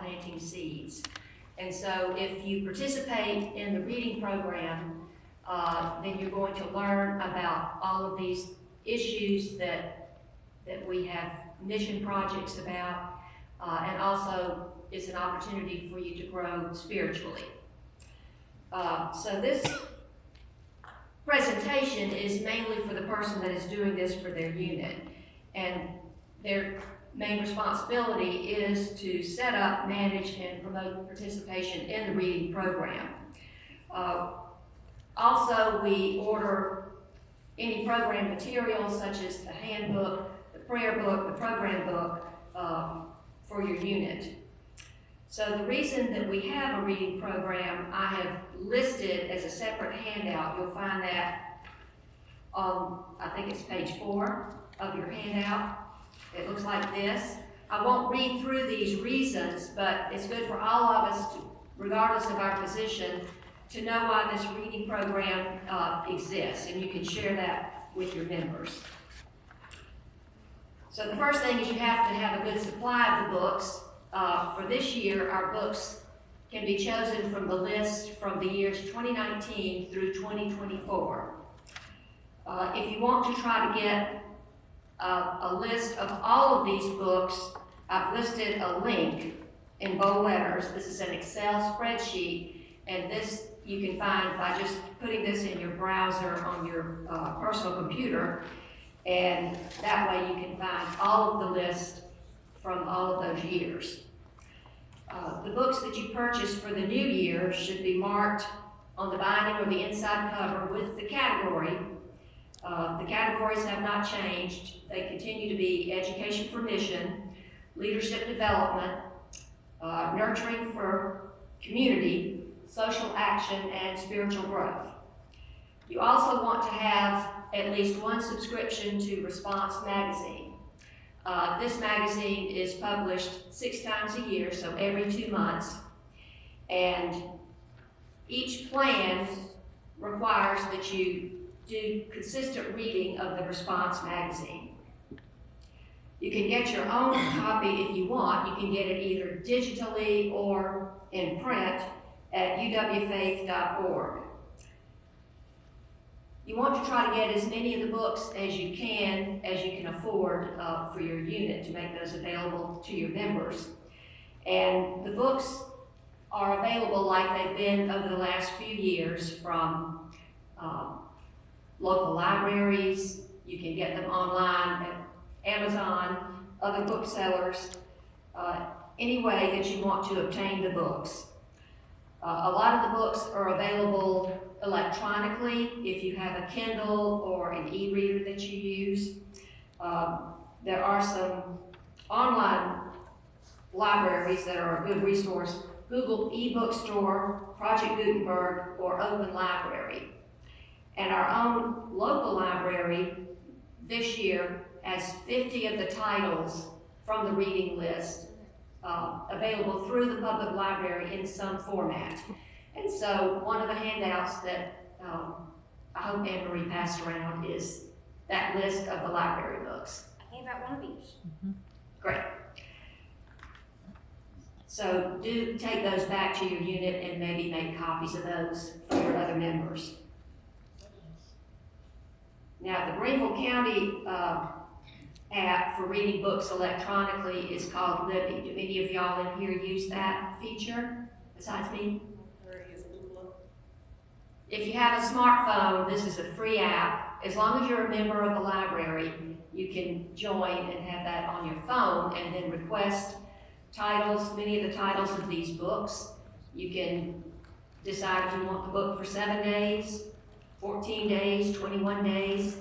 planting seeds. And so if you participate in the reading program, then you're going to learn about all of these issues that we have mission projects about, and also it's an opportunity for you to grow spiritually. So this presentation is mainly for the person that is doing this for their unit, and their main responsibility is to set up, manage, and promote participation in the reading program. Also, we order any program materials such as the handbook, the prayer book, the program book for your unit. So the reason that we have a reading program, I have listed as a separate handout. You'll find that on, I think it's page 4 of your handout. It looks like this. I won't read through these reasons, but it's good for all of us, regardless of our position, to know why this reading program exists, and you can share that with your members. So the first thing is you have to have a good supply of the books. For this year, our books can be chosen from the list from the years 2019 through 2024. If you want to try to get a list of all of these books, I've listed a link in bold letters. This is an Excel spreadsheet, and this you can find by just putting this in your browser on your personal computer, and that way you can find all of the list from all of those years. The books that you purchase for the new year should be marked on the binding or the inside cover with the category. The categories have not changed. They continue to be education for mission, leadership development, nurturing for community, social action, and spiritual growth. You also want to have at least one subscription to Response magazine. This magazine is published 6 times a year, so every 2 months, and each plan requires that you do consistent reading of the Response magazine. You can get your own copy if you want. You can get it either digitally or in print at uwfaith.org. You want to try to get as many of the books as you can afford for your unit to make those available to your members. And the books are available like they've been over the last few years from local libraries. You can get them online at Amazon, other booksellers, any way that you want to obtain the books. A lot of the books are available electronically if you have a Kindle or an e-reader that you use. There are some online libraries that are a good resource: Google eBookstore, Project Gutenberg, or Open Library. And our own local library this year has 50 of the titles from the reading list available through the public library in some format. And so one of the handouts that I hope Anne-Marie passed around is that list of the library books. I gave out one of each. Mm-hmm. Great. So do take those back to your unit and maybe make copies of those for your other members. Now, the Greenville County app for reading books electronically is called Libby. Do any of y'all in here use that feature besides me? If you have a smartphone, this is a free app. As long as you're a member of the library, you can join and have that on your phone and then request titles, many of the titles of these books. You can decide if you want the book for 7 days, 14 days, 21 days.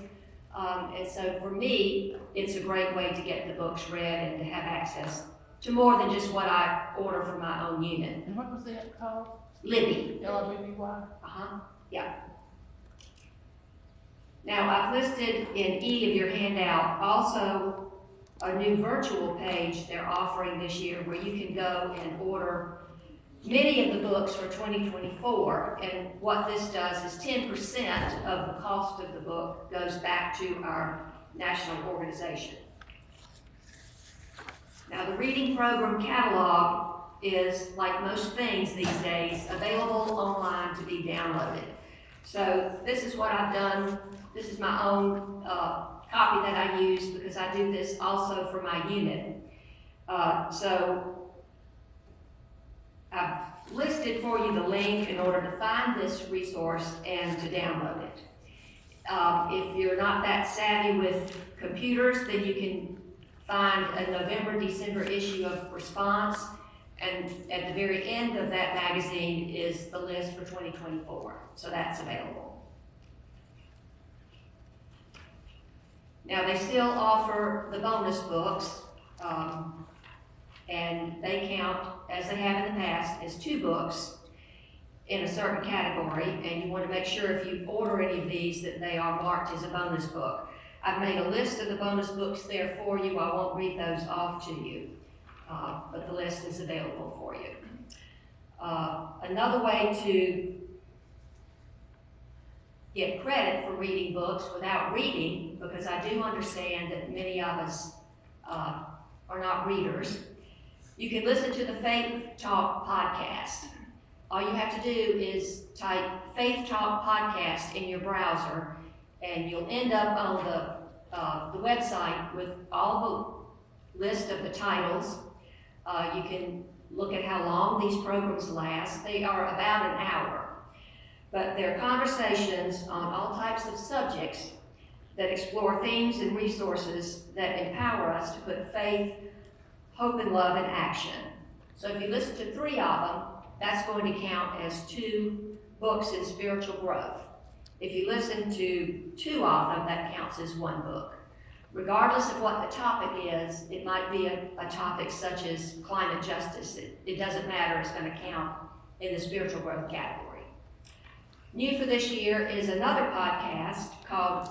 And so for me, it's a great way to get the books read and to have access to more than just what I order for my own unit. And what was that called? Libby. L-I-B-B-Y? Yeah. Now, I've listed in E of your handout also a new virtual page they're offering this year where you can go and order many of the books for 2024, and what this does is 10% of the cost of the book goes back to our national organization. Now, the reading program catalog is, like most things these days, available online to be downloaded. So this is what I've done. This is my own copy that I use because I do this also for my unit. So I've listed for you the link in order to find this resource and to download it. If you're not that savvy with computers, then you can find a November, December issue of Response, and at the very end of that magazine is the list for 2024, so that's available. Now, they still offer the bonus books, and they count, as they have in the past, as 2 books in a certain category, and you want to make sure if you order any of these that they are marked as a bonus book. I've made a list of the bonus books there for you. I won't read those off to you, but the list is available for you. Another way to get credit for reading books without reading, because I do understand that many of us are not readers, you can listen to the Faith Talk podcast. All you have to do is type Faith Talk podcast in your browser, and you'll end up on the website with all the list of the titles. You can look at how long these programs last. They are about an hour, but they're conversations on all types of subjects that explore themes and resources that empower us to put faith, hope, and love in action. So if you listen to 3 of them, that's going to count as 2 books in spiritual growth. If you listen to 2 of them, that counts as 1 book. Regardless of what the topic is, it might be a topic such as climate justice. It doesn't matter, it's going to count in the spiritual growth category. New for this year is another podcast called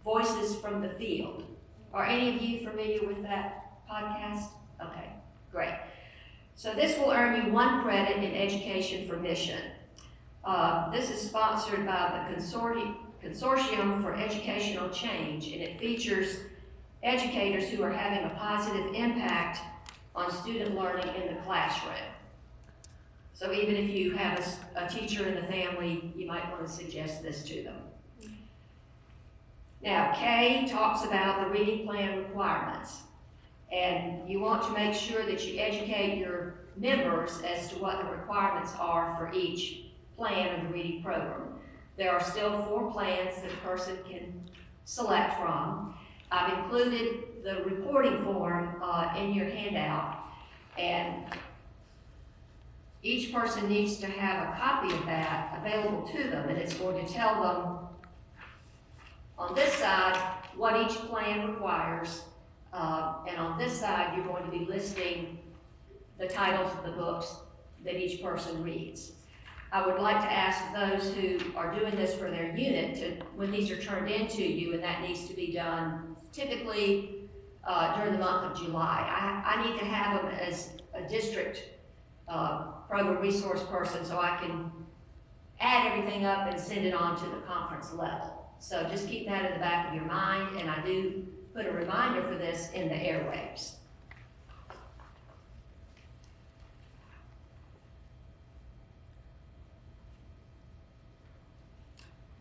Voices from the Field. Are any of you familiar with that podcast? Okay, great. So this will earn you 1 credit in Education for Mission. This is sponsored by the Consortium for Educational Change, and it features educators who are having a positive impact on student learning in the classroom. So even if you have a teacher in the family, you might want to suggest this to them. Now, Kay talks about the reading plan requirements, and you want to make sure that you educate your members as to what the requirements are for each plan of the reading program. There are still 4 plans that a person can select from. I've included the reporting form in your handout, and each person needs to have a copy of that available to them, and it's going to tell them on this side what each plan requires, and on this side you're going to be listing the titles of the books that each person reads. I would like to ask those who are doing this for their unit to, when these are turned into you, and that needs to be done typically during the month of July. I need to have them as a district program resource person so I can add everything up and send it on to the conference level. So just keep that in the back of your mind, and I do put a reminder for this in the airwaves.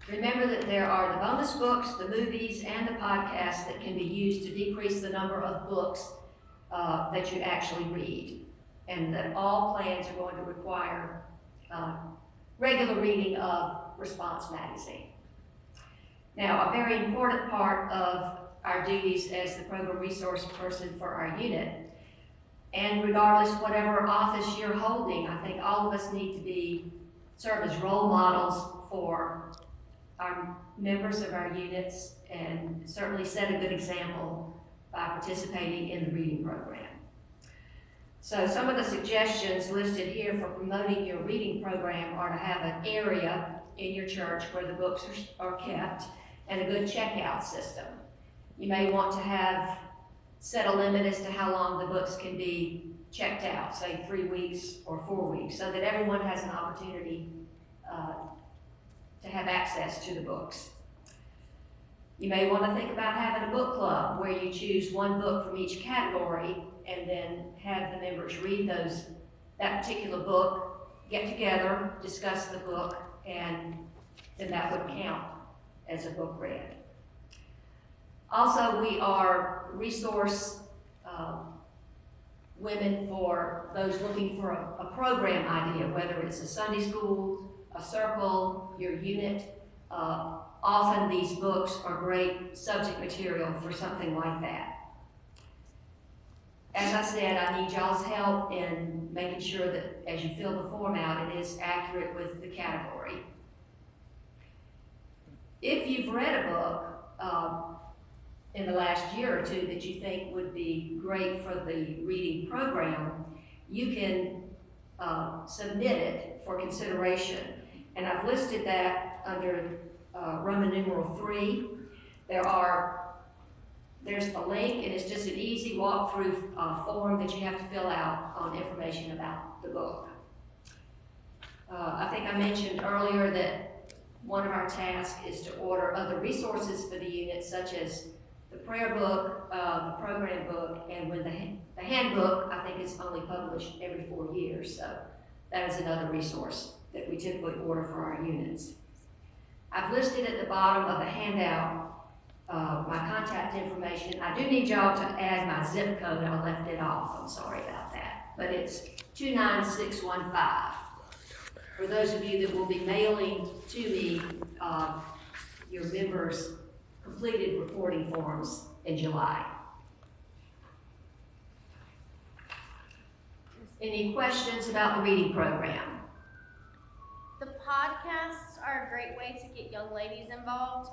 Remember that there are the bonus books, the movies, and the podcasts that can be used to decrease the number of books that you actually read, and that all plans are going to require regular reading of Response magazine. Now, a very important part of our duties as the program resource person for our unit, and regardless whatever office you're holding, I think all of us need to serve as role models for our members of our units, and certainly set a good example by participating in the reading program. So some of the suggestions listed here for promoting your reading program are to have an area in your church where the books are kept, and a good checkout system. You may want to set a limit as to how long the books can be checked out, say 3 weeks or 4 weeks, so that everyone has an opportunity to have access to the books. You may want to think about having a book club where you choose 1 book from each category and then have the members read those that particular book, get together, discuss the book, and then that would count as a book read. Also, we are resource women for those looking for a program idea, whether it's a Sunday school, a circle, your unit. Often these books are great subject material for something like that. As I said, I need y'all's help in making sure that as you fill the form out, it is accurate with the category. If you've read a book in the last year or two that you think would be great for the reading program, you can submit it for consideration. And I've listed that under Roman numeral 3. There's a link, and it's just an easy walkthrough form that you have to fill out on information about the book. I think I mentioned earlier that one of our tasks is to order other resources for the unit, such as the prayer book, the program book, and when the handbook, I think, is only published every 4 years, so that is another resource that we typically order for our units. I've listed at the bottom of the handout my contact information. I do need y'all to add my zip code. I left it off. I'm sorry about that. But it's 29615. For those of you that will be mailing to me your members' completed reporting forms in July. Any questions about the reading program? The podcasts are a great way to get young ladies involved.